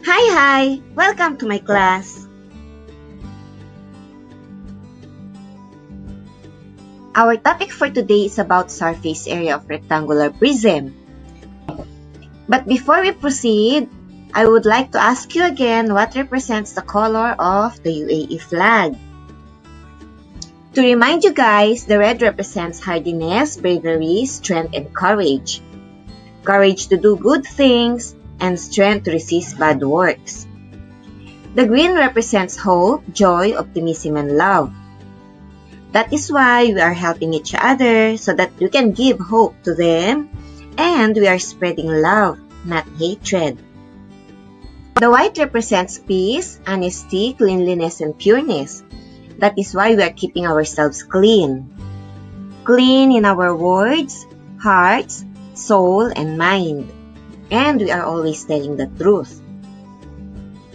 Hi! Welcome to my class. Our topic for today is about surface area of rectangular prism. But before we proceed, I would like to ask you again what represents the color of the UAE flag. To remind you guys, the red represents hardiness, bravery, strength, and courage. Courage to do good things, and strength to resist bad works. The green represents hope, joy, optimism, and love. That is why we are helping each other so that we can give hope to them, and we are spreading love, not hatred. The white represents peace, honesty, cleanliness, and pureness. That is why we are keeping ourselves clean. Clean in our words, hearts, soul, and mind. And we are always telling the truth.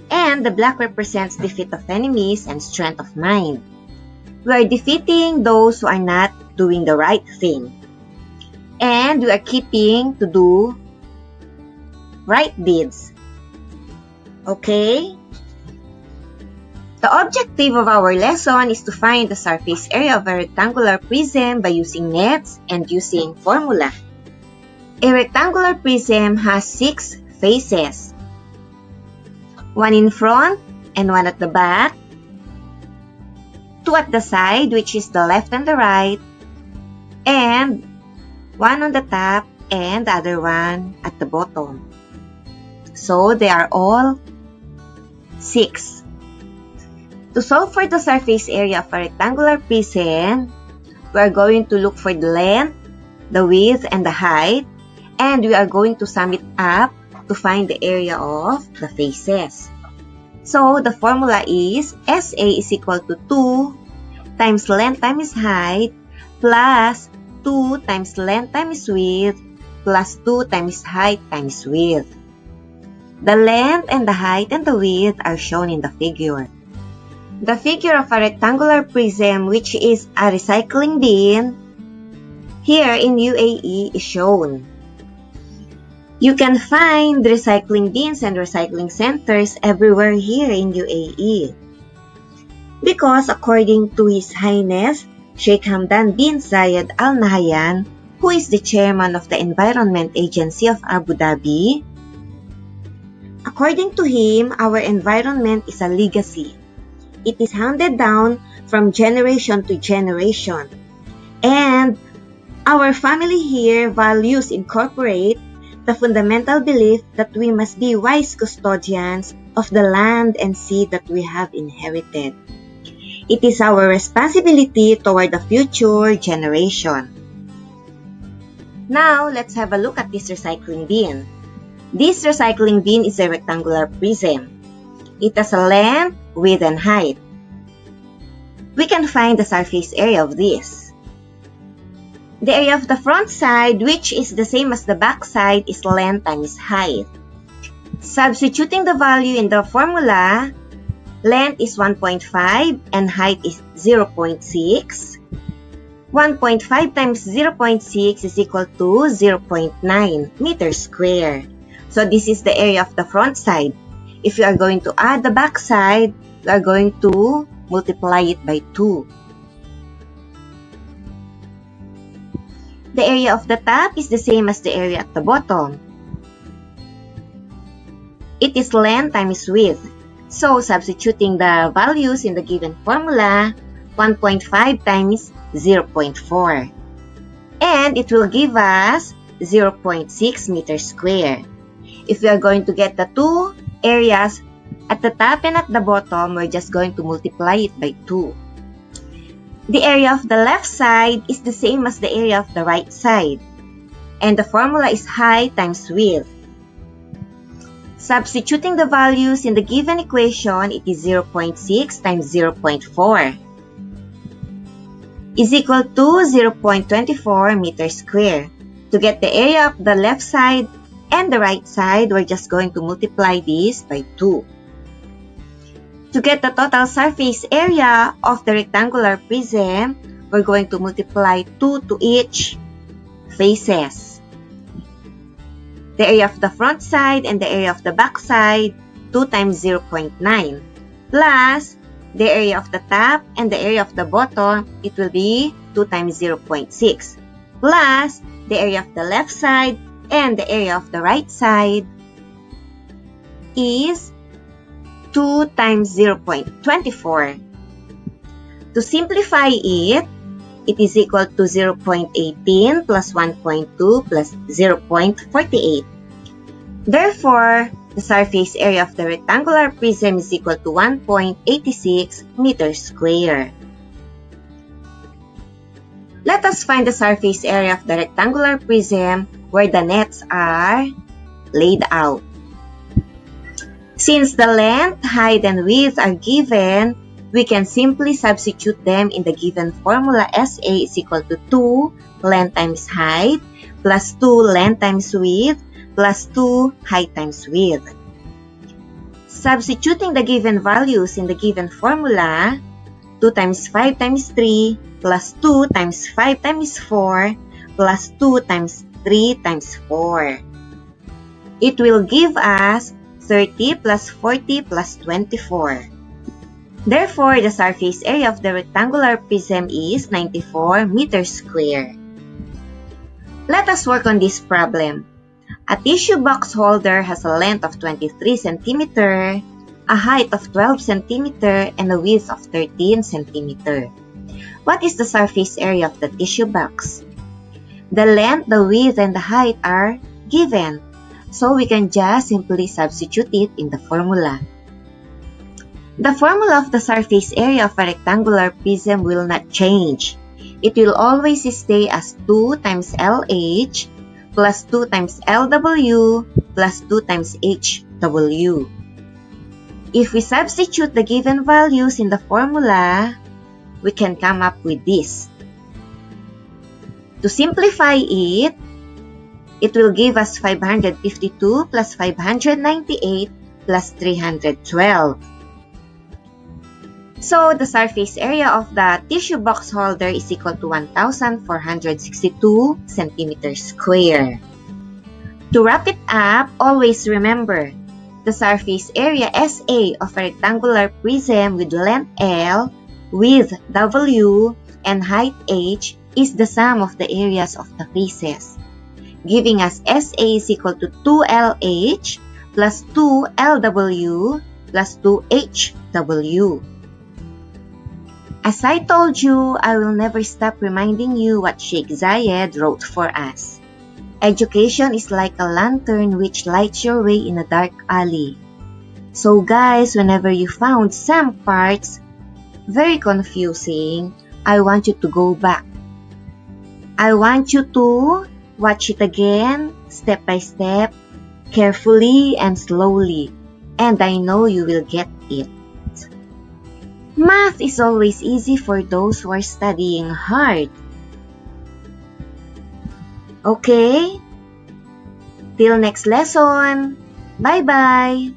And the black represents defeat of enemies and strength of mind. We are defeating those who are not doing the right thing. And we are keeping to do right deeds. Okay? The objective of our lesson is to find the surface area of a rectangular prism by using nets and using formula. A rectangular prism has 6 faces. One in front and one at the back. 2 at the side, which is the left and the right. And one on the top and the other one at the bottom. So they are all 6. To solve for the surface area of a rectangular prism, we are going to look for the length, the width, and the height. And we are going to sum it up to find the area of the faces. So the formula is SA is equal to 2 times length times height plus 2 times length times width plus 2 times height times width. The length and the height and the width are shown in the figure. The figure of a rectangular prism, which is a recycling bin, here in UAE is shown. You can find recycling bins and recycling centers everywhere here in UAE. Because according to His Highness Sheikh Hamdan bin Zayed Al Nahyan, who is the chairman of the Environment Agency of Abu Dhabi, according to him, our environment is a legacy. It is handed down from generation to generation. And our family here values incorporate the fundamental belief that we must be wise custodians of the land and sea that we have inherited. It is our responsibility toward the future generation. Now, let's have a look at this recycling bin. This recycling bin is a rectangular prism. It has a length, width, and height. We can find the surface area of this. The area of the front side, which is the same as the back side, is length times height. Substituting the value in the formula, length is 1.5 and height is 0.6. 1.5 times 0.6 is equal to 0.9 meters square. So this is the area of the front side. If you are going to add the back side, you are going to multiply it by 2. The area of the top is the same as the area at the bottom. It is length times width. So, substituting the values in the given formula, 1.5 times 0.4. And it will give us 0.6 meters square. If we are going to get the two areas at the top and at the bottom, we're just going to multiply it by 2. The area of the left side is the same as the area of the right side. And the formula is height times width. Substituting the values in the given equation, it is 0.6 times 0.4 is equal to 0.24 meters square. To get the area of the left side and the right side, we're just going to multiply this by 2. To get the total surface area of the rectangular prism, we're going to multiply 2 to each faces. The area of the front side and the area of the back side 2 times 0.9 plus the area of the top and the area of the bottom, it will be 2 times 0.6 plus the area of the left side and the area of the right side is 2 times 0.24. To simplify it, it is equal to 0.18 plus 1.2 plus 0.48. Therefore, the surface area of the rectangular prism is equal to 1.86 meters square. Let us find the surface area of the rectangular prism where the nets are laid out. Since the length, height, and width are given, we can simply substitute them in the given formula. SA is equal to 2 length times height plus 2 length times width plus 2 height times width. Substituting the given values in the given formula, 2 times 5 times 3 plus 2 times 5 times 4 plus 2 times 3 times 4. It will give us 30 plus 40 plus 24. Therefore, the surface area of the rectangular prism is 94 meters square. Let us work on this problem. A tissue box holder has a length of 23 cm, a height of 12 cm, and a width of 13 cm. What is the surface area of the tissue box? The length, the width, and the height are given, so we can just simply substitute it in the formula. The formula of the surface area of a rectangular prism will not change. It will always stay as 2 times LH plus 2 times LW plus 2 times HW. If we substitute the given values in the formula, we can come up with this. To simplify it, it will give us 552 plus 598 plus 312. So, the surface area of the tissue box holder is equal to 1,462 centimeters square. To wrap it up, always remember, the surface area SA of a rectangular prism with length L, width W, and height H is the sum of the areas of the faces, giving us SA is equal to 2LH plus 2LW plus 2HW. As I told you, I will never stop reminding you what Sheikh Zayed wrote for us. Education is like a lantern which lights your way in a dark alley. So guys, whenever you found some parts very confusing, I want you to go back. I want you to watch it again, step by step, carefully and slowly, and I know you will get it. Math is always easy for those who are studying hard. Okay? Till next lesson. Bye-bye.